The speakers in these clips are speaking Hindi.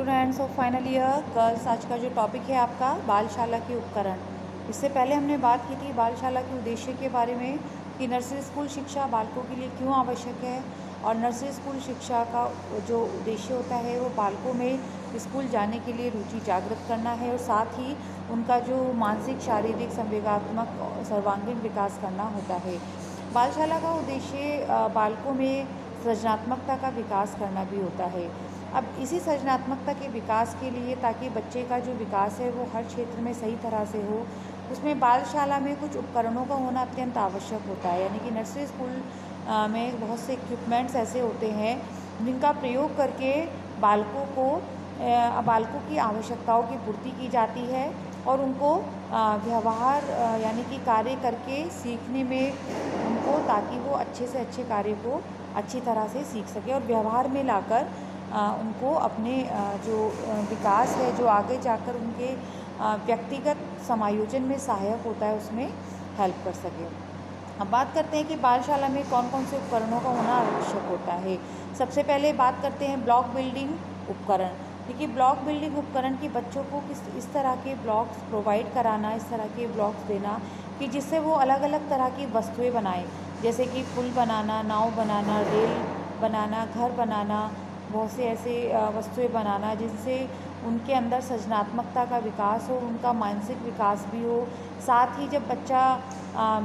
Students of final year girls, आज का जो टॉपिक है आपका बालशाला के उपकरण। इससे पहले हमने बात की थी बालशाला के उद्देश्य के बारे में कि नर्सरी स्कूल शिक्षा बालकों के लिए क्यों आवश्यक है, और नर्सरी स्कूल शिक्षा का जो उद्देश्य होता है वो बालकों में स्कूल जाने के लिए रुचि जागृत करना है और साथ ही उनका जो मानसिक, शारीरिक, संवेगात्मक और सर्वांगीण विकास करना होता है। बालशाला का उद्देश्य बालकों में सृजनात्मकता का विकास करना भी होता है। अब इसी सृजनात्मकता के विकास के लिए, ताकि बच्चे का जो विकास है वो हर क्षेत्र में सही तरह से हो, उसमें बालशाला में कुछ उपकरणों का होना अत्यंत आवश्यक होता है। यानी कि नर्सरी स्कूल में बहुत से इक्विपमेंट्स ऐसे होते हैं जिनका प्रयोग करके बालकों की आवश्यकताओं की पूर्ति की जाती है और उनको व्यवहार यानी कि कार्य करके सीखने में उनको, ताकि वो अच्छे से अच्छे कार्य को अच्छी तरह से सीख सके और व्यवहार में लाकर उनको अपने जो विकास है, जो आगे जाकर उनके व्यक्तिगत समायोजन में सहायक होता है, उसमें हेल्प कर सके। अब बात करते हैं कि बालशाला में कौन कौन से उपकरणों का होना आवश्यक होता है। सबसे पहले बात करते हैं ब्लॉक बिल्डिंग उपकरण। देखिए, ब्लॉक बिल्डिंग उपकरण की बच्चों को इस तरह के ब्लॉक्स प्रोवाइड कराना, इस तरह के ब्लॉक्स देना कि जिससे वो अलग अलग तरह की वस्तुएं बनाएं, जैसे कि पुल बनाना, नाव बनाना, रेल बनाना, घर बनाना, बहुत से ऐसे वस्तुएं बनाना जिनसे उनके अंदर सृजनात्मकता का विकास हो, उनका मानसिक विकास भी हो। साथ ही जब बच्चा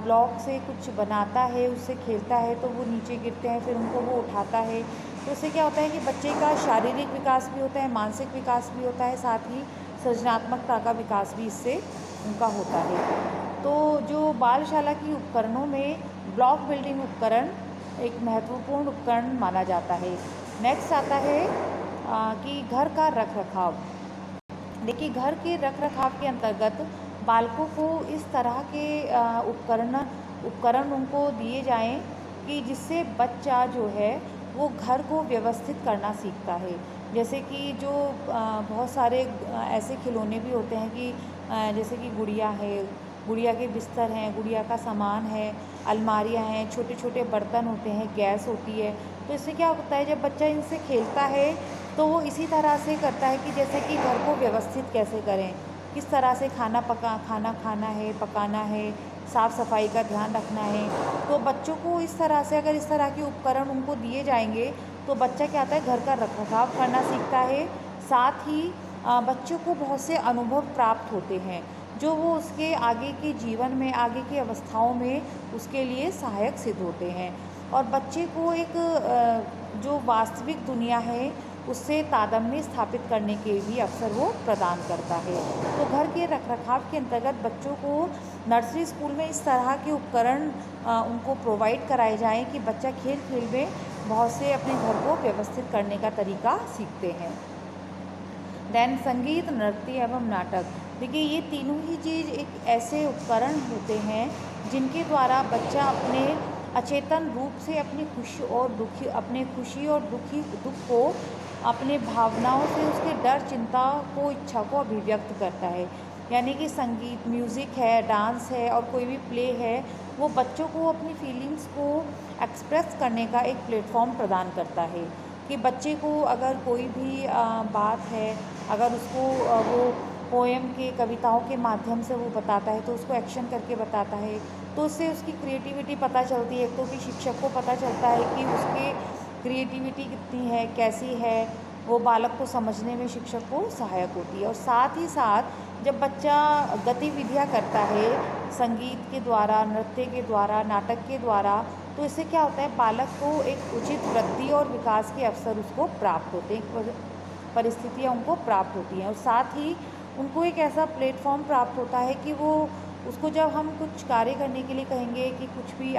ब्लॉक से कुछ बनाता है, उससे खेलता है, तो वो नीचे गिरते हैं, फिर उनको वो उठाता है, तो उससे क्या होता है कि बच्चे का शारीरिक विकास भी होता है, मानसिक विकास भी होता है, साथ ही सृजनात्मकता का विकास भी इससे उनका होता है। तो जो बालशाला की उपकरणों में ब्लॉक बिल्डिंग उपकरण एक महत्वपूर्ण उपकरण माना जाता है। नेक्स्ट आता है कि घर का रख रखाव। देखिए, घर के रख रखाव के अंतर्गत बालकों को इस तरह के उपकरण उनको दिए जाएं कि जिससे बच्चा जो है वो घर को व्यवस्थित करना सीखता है। जैसे कि जो बहुत सारे ऐसे खिलौने भी होते हैं कि जैसे कि गुड़िया है, गुड़िया के बिस्तर हैं, गुड़िया का सामान है, अलमारियां हैं, छोटे छोटे बर्तन होते हैं, गैस होती है। तो इससे क्या होता है, जब बच्चा इनसे खेलता है तो वो इसी तरह से करता है कि जैसे कि घर को व्यवस्थित कैसे करें, किस तरह से खाना खाना है, पकाना है, साफ़ सफाई का ध्यान रखना है। तो बच्चों को इस तरह से, अगर इस तरह के उपकरण उनको दिए जाएंगे तो बच्चा क्या होता है, घर का रखरखाव करना सीखता है। साथ ही बच्चों को बहुत से अनुभव प्राप्त होते हैं जो वो उसके आगे के जीवन में, आगे की अवस्थाओं में उसके लिए सहायक सिद्ध होते हैं, और बच्चे को एक जो वास्तविक दुनिया है उससे तादात्म्य स्थापित करने के भी अवसर वो प्रदान करता है। तो घर के रखरखाव के अंतर्गत बच्चों को नर्सरी स्कूल में इस तरह के उपकरण उनको प्रोवाइड कराए जाएं कि बच्चा खेल खेल में बहुत से अपने घर को व्यवस्थित करने का तरीका सीखते हैं। देन संगीत, नृत्य एवं नाटक। देखिए, ये तीनों ही चीज़ एक ऐसे उपकरण होते हैं जिनके द्वारा बच्चा अपने अचेतन रूप से अपनी खुशी और दुख को, अपने भावनाओं से, उसके डर, चिंता को, इच्छा को अभिव्यक्त करता है। यानी कि संगीत, म्यूज़िक है, डांस है और कोई भी प्ले है, वो बच्चों को अपनी फीलिंग्स को एक्सप्रेस करने का एक प्लेटफॉर्म प्रदान करता है। कि बच्चे को अगर कोई भी बात है, अगर उसको वो पोएम के, कविताओं के माध्यम से वो बताता है, तो उसको एक्शन करके बताता है, तो उससे उसकी क्रिएटिविटी पता चलती है। तो कि शिक्षक को पता चलता है कि उसके क्रिएटिविटी कितनी है, कैसी है, वो बालक को समझने में शिक्षक को सहायक होती है। और साथ ही साथ जब बच्चा गतिविधियाँ करता है संगीत के द्वारा, नृत्य के द्वारा, नाटक के द्वारा, तो इससे क्या होता है, बालक को एक उचित वृद्धि और विकास के अवसर उसको प्राप्त होते हैं, परिस्थितियाँ उनको प्राप्त होती हैं, और साथ ही उनको एक ऐसा प्लेटफॉर्म प्राप्त होता है कि वो उसको, जब हम कुछ कार्य करने के लिए कहेंगे कि कुछ भी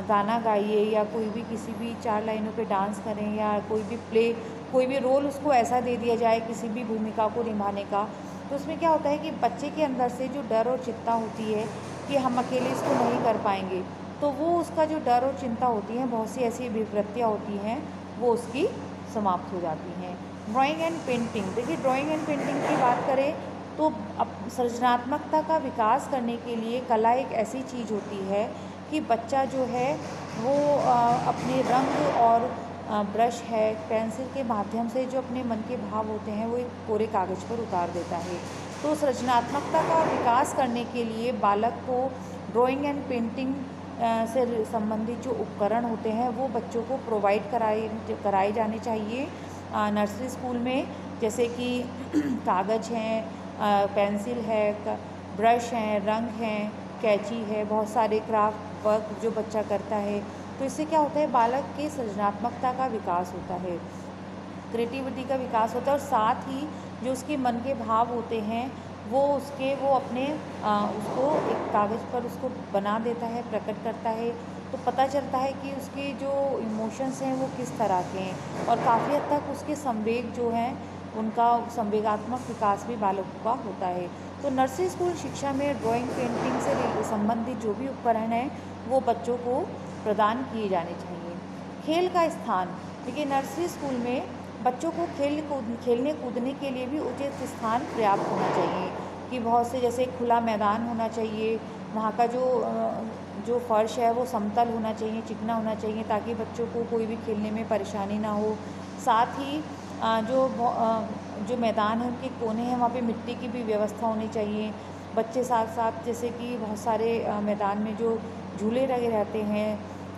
गाना गाइए, या कोई भी किसी भी 4 लाइनों पे डांस करें, या कोई भी रोल उसको ऐसा दे दिया जाए किसी भी भूमिका को निभाने का, तो उसमें क्या होता है कि बच्चे के अंदर से जो डर और चिंता होती है कि हम अकेले इसको नहीं कर पाएंगे, तो वो उसका जो डर और चिंता होती है, बहुत सी ऐसी अभिवृत्तियाँ होती हैं, वो उसकी समाप्त हो जाती हैं। Drawing and painting. देखिए, ड्राइंग एंड पेंटिंग की बात करें तो सृजनात्मकता का विकास करने के लिए कला एक ऐसी चीज़ होती है कि बच्चा जो है वो अपने रंग और ब्रश है, पेंसिल के माध्यम से जो अपने मन के भाव होते हैं वो एक कोरे कागज़ पर उतार देता है। तो सृजनात्मकता का विकास करने के लिए बालक को ड्राइंग एंड पेंटिंग से संबंधित जो उपकरण होते हैं वो बच्चों को प्रोवाइड कराए जाने चाहिए नर्सरी स्कूल में, जैसे कि कागज़ हैं, पेंसिल है, ब्रश हैं, रंग हैं, कैंची है, बहुत सारे क्राफ्ट वर्क जो बच्चा करता है। तो इससे क्या होता है, बालक के सृजनात्मकता का विकास होता है, क्रिएटिविटी का विकास होता है, और साथ ही जो उसके मन के भाव होते हैं वो अपने उसको एक कागज़ पर उसको बना देता है, प्रकट करता है। तो पता चलता है कि उसके जो इमोशंस हैं वो किस तरह के हैं, और काफ़ी हद तक उसके संवेग जो हैं उनका संवेगात्मक विकास भी बालकों का होता है। तो नर्सरी स्कूल शिक्षा में ड्राइंग पेंटिंग से संबंधित जो भी उपकरण हैं वो बच्चों को प्रदान किए जाने चाहिए। खेल का स्थान, देखिए नर्सरी स्कूल में बच्चों को खेलने कूदने के लिए भी उचित स्थान पर्याप्त होना चाहिए, कि बहुत से जैसे खुला मैदान होना चाहिए, वहाँ का जो फर्श है वो समतल होना चाहिए, चिकना होना चाहिए, ताकि बच्चों को कोई भी खेलने में परेशानी ना हो। साथ ही जो मैदान है उनके कोने हैं वहाँ पे मिट्टी की भी व्यवस्था होनी चाहिए। बच्चे साथ साथ जैसे कि बहुत सारे मैदान में जो झूले लगे रहते हैं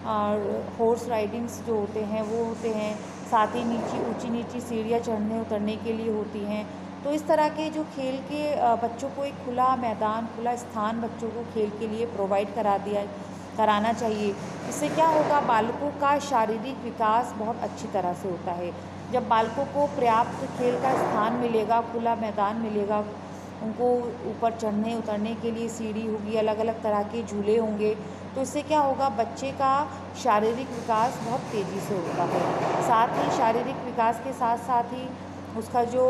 और हॉर्स राइडिंग्स जो होते हैं वो होते हैं, साथ ही ऊंची नीची सीढ़ियाँ चढ़ने उतरने के लिए होती हैं। तो इस तरह के जो खेल के बच्चों को एक खुला मैदान, खुला स्थान बच्चों को खेल के लिए प्रोवाइड कराना चाहिए। इससे क्या होगा, बालकों का शारीरिक विकास बहुत अच्छी तरह से होता है। जब बालकों को पर्याप्त खेल का स्थान मिलेगा, खुला मैदान मिलेगा, उनको ऊपर चढ़ने उतरने के लिए सीढ़ी होगी, अलग अलग तरह के झूले होंगे, तो इससे क्या होगा, बच्चे का शारीरिक विकास बहुत तेज़ी से होता है। साथ ही शारीरिक विकास के साथ साथ ही उसका जो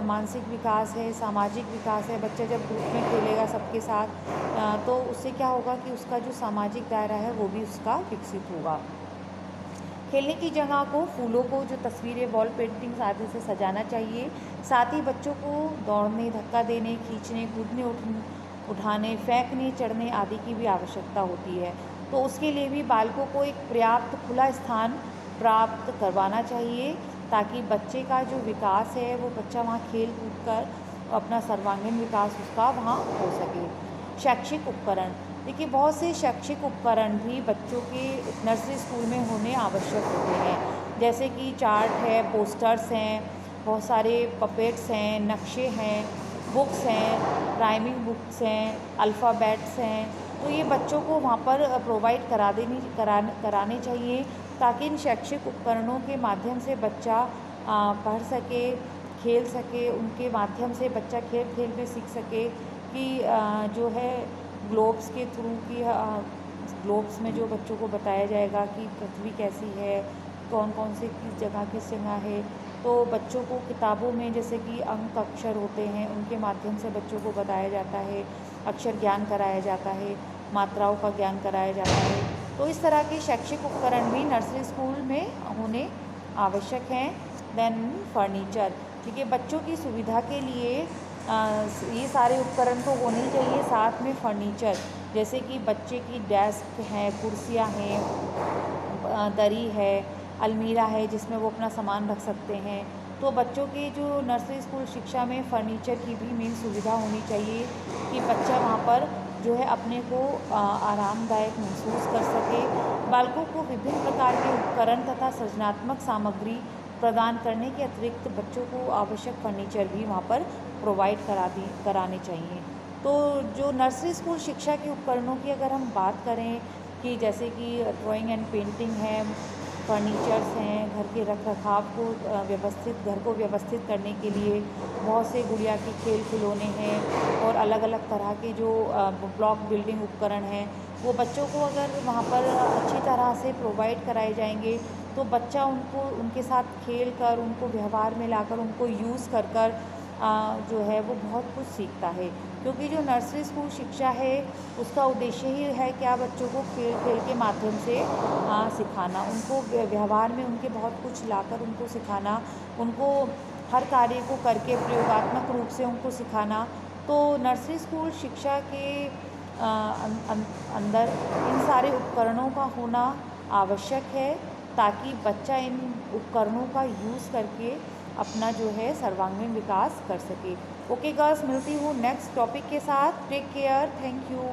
मानसिक विकास है, सामाजिक विकास है, बच्चा जब ग्रुप में खेलेगा सबके साथ तो उससे क्या होगा कि उसका जो सामाजिक दायरा है वो भी उसका विकसित होगा। खेलने की जगह को फूलों को जो तस्वीरें, वॉल पेंटिंग्स आदि से सजाना चाहिए। साथ ही बच्चों को दौड़ने, धक्का देने, खींचने, कूदने, उठाने, फेंकने, चढ़ने आदि की भी आवश्यकता होती है। तो उसके लिए भी बालकों को एक पर्याप्त खुला स्थान प्राप्त करवाना चाहिए, ताकि बच्चे का जो विकास है वो बच्चा वहाँ खेल कूद कर अपना सर्वांगीण विकास उसका वहाँ हो सके। शैक्षिक उपकरण, देखिए बहुत से शैक्षिक उपकरण भी बच्चों के नर्सरी स्कूल में होने आवश्यक होते हैं, जैसे कि चार्ट है, पोस्टर्स हैं, बहुत सारे पपेट्स हैं, नक्शे हैं, बुक्स हैं, राइमिंग बुक्स हैं, अल्फ़ाबेट्स हैं। तो ये बच्चों को वहाँ पर प्रोवाइड कराने चाहिए, ताकि इन शैक्षिक उपकरणों के माध्यम से बच्चा पढ़ सके, खेल सके, उनके माध्यम से बच्चा खेल खेल में सीख सके कि जो है ग्लोब्स के थ्रू कि ग्लोब्स में जो बच्चों को बताया जाएगा कि पृथ्वी कैसी है, कौन कौन से किस जगह है। तो बच्चों को किताबों में जैसे कि अंक अक्षर होते हैं उनके माध्यम से बच्चों को बताया जाता है, अक्षर ज्ञान कराया जाता है, मात्राओं का ज्ञान कराया जाता है। तो इस तरह के शैक्षिक उपकरण भी नर्सरी स्कूल में होने आवश्यक हैं। देन फर्नीचर, देखिए बच्चों की सुविधा के लिए ये सारे उपकरण तो होने ही चाहिए, साथ में फर्नीचर, जैसे कि बच्चे की डेस्क हैं, कुर्सियाँ हैं, दरी है, अलमीरा है जिसमें वो अपना सामान रख सकते हैं। तो बच्चों के जो नर्सरी स्कूल शिक्षा में फ़र्नीचर की भी मेन सुविधा होनी चाहिए, कि बच्चा वहाँ पर जो है अपने को आरामदायक महसूस कर सके। बालकों को विभिन्न प्रकार के उपकरण तथा सृजनात्मक सामग्री प्रदान करने के अतिरिक्त बच्चों को आवश्यक फर्नीचर भी वहाँ पर प्रोवाइड कराने चाहिए। तो जो नर्सरी स्कूल शिक्षा के उपकरणों की अगर हम बात करें, कि जैसे कि ड्राइंग एंड पेंटिंग है, फर्नीचर्स हैं, घर के रखरखाव को घर को व्यवस्थित करने के लिए बहुत से गुड़िया के खेल खिलौने हैं, और अलग अलग तरह के जो ब्लॉक बिल्डिंग उपकरण हैं, वो बच्चों को अगर वहाँ पर अच्छी तरह से प्रोवाइड कराए जाएंगे तो बच्चा उनके साथ खेल कर, उनको व्यवहार में लाकर, उनको यूज़ कर जो है वो बहुत कुछ सीखता है। क्योंकि जो नर्सरी स्कूल शिक्षा है उसका उद्देश्य ही है क्या, बच्चों को खेल खेल के माध्यम से सिखाना, उनको व्यवहार में उनके बहुत कुछ लाकर उनको सिखाना, उनको हर कार्य को करके प्रयोगात्मक रूप से उनको सिखाना। तो नर्सरी स्कूल शिक्षा के अंदर इन सारे उपकरणों का होना आवश्यक है, ताकि बच्चा इन उपकरणों का यूज़ करके अपना जो है सर्वांगीण विकास कर सके। ओके गर्ल्स, मिलती हूँ नेक्स्ट टॉपिक के साथ। Take care, thank you.